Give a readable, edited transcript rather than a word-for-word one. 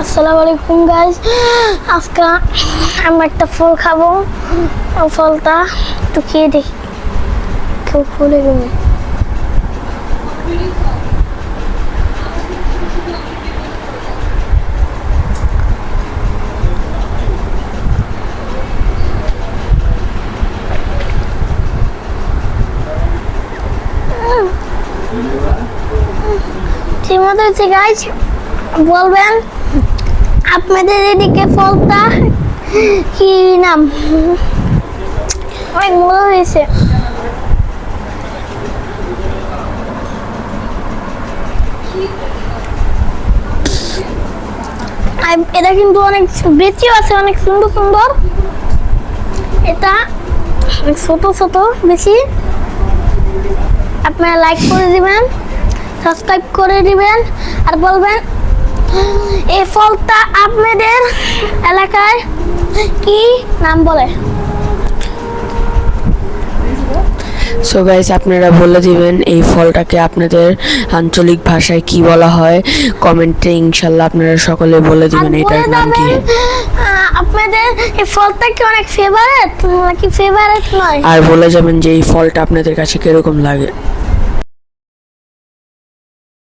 আসসালামু আলাইকুম গাইস, আজকে আমরা একটা ফল খাবো। ওই ফলটা একটু খেয়ে দেখি, কেউ খুলে গেলে। ঠিক মতো হয়েছে গাইস, বলবেন আপনাদের এদিকে ফলটা কি নাম? অনেক মজা হয়েছে। এটা কিন্তু অনেক বেশিও আছে, অনেক সুন্দর সুন্দর। এটা ছোট ছোট বেশি। আপনারা লাইক করে দিবেন, সাবস্ক্রাইব করে দিবেন, আর বলবেন এই ফলটা আপনাদের এলাকায় কি নাম বলে। সো গাইস, আপনারা বলে দিবেন এই ফলটাকে আপনাদের আঞ্চলিক ভাষায় কি বলা হয়। কমেন্টে ইনশাল্লাহ আপনারা সকলে বলে দিবেন এটার নাম কি। আপনাদের এই ফলটা কি অনেক ফেভারিট নাকি ফেভারিট নয়, আর বলে যাবেন যে এই ফলটা আপনাদের কাছে কিরকম লাগে।